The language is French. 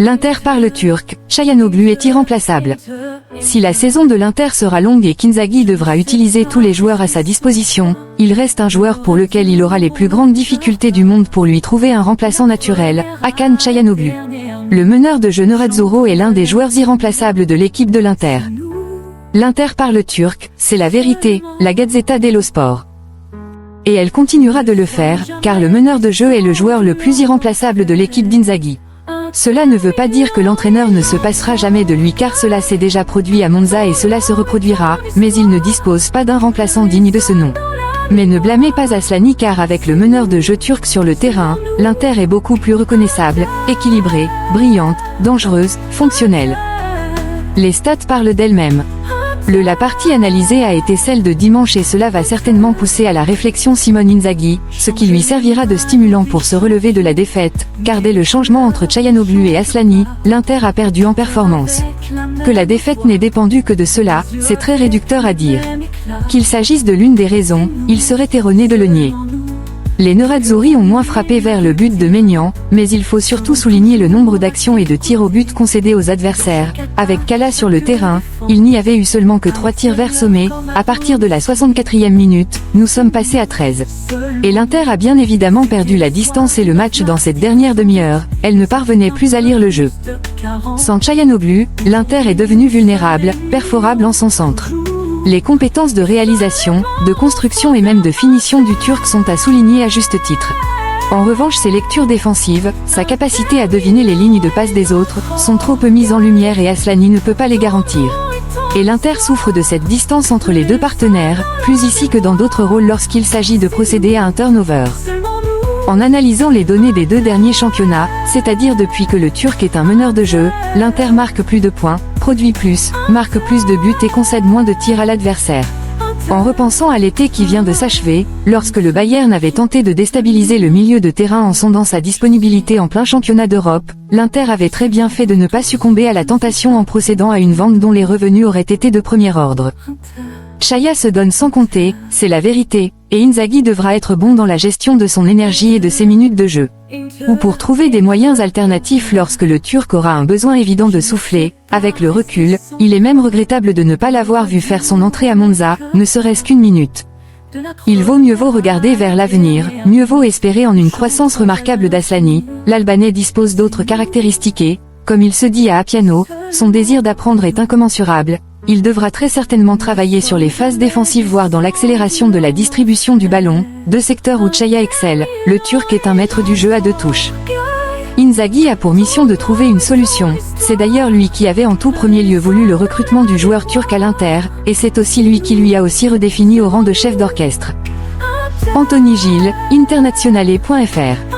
L'Inter parle turc, Çalhanoğlu est irremplaçable. Si la saison de l'Inter sera longue et qu'Inzaghi devra utiliser tous les joueurs à sa disposition, il reste un joueur pour lequel il aura les plus grandes difficultés du monde pour lui trouver un remplaçant naturel, Hakan Çalhanoğlu. Le meneur de jeu Nerazzurro est l'un des joueurs irremplaçables de l'équipe de l'Inter. L'Inter parle turc, c'est la vérité, la Gazzetta dello Sport. Et elle continuera de le faire, car le meneur de jeu est le joueur le plus irremplaçable de l'équipe d'Inzaghi. Cela ne veut pas dire que l'entraîneur ne se passera jamais de lui car cela s'est déjà produit à Monza et cela se reproduira, mais il ne dispose pas d'un remplaçant digne de ce nom. Mais ne blâmez pas Aslani car avec le meneur de jeu turc sur le terrain, l'Inter est beaucoup plus reconnaissable, équilibrée, brillante, dangereuse, fonctionnelle. Les stats parlent d'elles-mêmes. La partie analysée a été celle de dimanche et cela va certainement pousser à la réflexion Simone Inzaghi, ce qui lui servira de stimulant pour se relever de la défaite, car dès le changement entre Çalhanoğlu et Aslani, l'Inter a perdu en performance. Que la défaite n'ait dépendu que de cela, c'est très réducteur à dire. Qu'il s'agisse de l'une des raisons, il serait erroné de le nier. Les Nerazzurri ont moins frappé vers le but de Maignan, mais il faut surtout souligner le nombre d'actions et de tirs au but concédés aux adversaires. Avec Kala sur le terrain, il n'y avait eu seulement que 3 tirs vers sommet. À partir de la 64e minute, nous sommes passés à 13. Et l'Inter a bien évidemment perdu la distance et le match dans cette dernière demi-heure, elle ne parvenait plus à lire le jeu. Sans Çalhanoğlu, l'Inter est devenu vulnérable, perforable en son centre. Les compétences de réalisation, de construction et même de finition du Turc sont à souligner à juste titre. En revanche ses lectures défensives, sa capacité à deviner les lignes de passe des autres, sont trop peu mises en lumière et Aslani ne peut pas les garantir. Et l'Inter souffre de cette distance entre les deux partenaires, plus ici que dans d'autres rôles lorsqu'il s'agit de procéder à un turnover. En analysant les données des 2 derniers championnats, c'est-à-dire depuis que le Turc est un meneur de jeu, l'Inter marque plus de points, produit plus, marque plus de buts et concède moins de tirs à l'adversaire. En repensant à l'été qui vient de s'achever, lorsque le Bayern avait tenté de déstabiliser le milieu de terrain en sondant sa disponibilité en plein championnat d'Europe, l'Inter avait très bien fait de ne pas succomber à la tentation en procédant à une vente dont les revenus auraient été de premier ordre. Chaya se donne sans compter, c'est la vérité, et Inzaghi devra être bon dans la gestion de son énergie et de ses minutes de jeu. Ou pour trouver des moyens alternatifs lorsque le Turc aura un besoin évident de souffler. Avec le recul, il est même regrettable de ne pas l'avoir vu faire son entrée à Monza, ne serait-ce qu'une minute. Il vaut mieux regarder vers l'avenir, mieux vaut espérer en une croissance remarquable d'Aslani. L'Albanais dispose d'autres caractéristiques et, comme il se dit à Appiano, son désir d'apprendre est incommensurable. Il devra très certainement travailler sur les phases défensives voire dans l'accélération de la distribution du ballon, 2 secteurs où Chaya excelle. Le Turc est un maître du jeu à 2 touches. Inzaghi a pour mission de trouver une solution, c'est d'ailleurs lui qui avait en tout premier lieu voulu le recrutement du joueur turc à l'Inter, et c'est aussi lui qui lui a aussi redéfini au rang de chef d'orchestre. Anthony Gilles, internationale.fr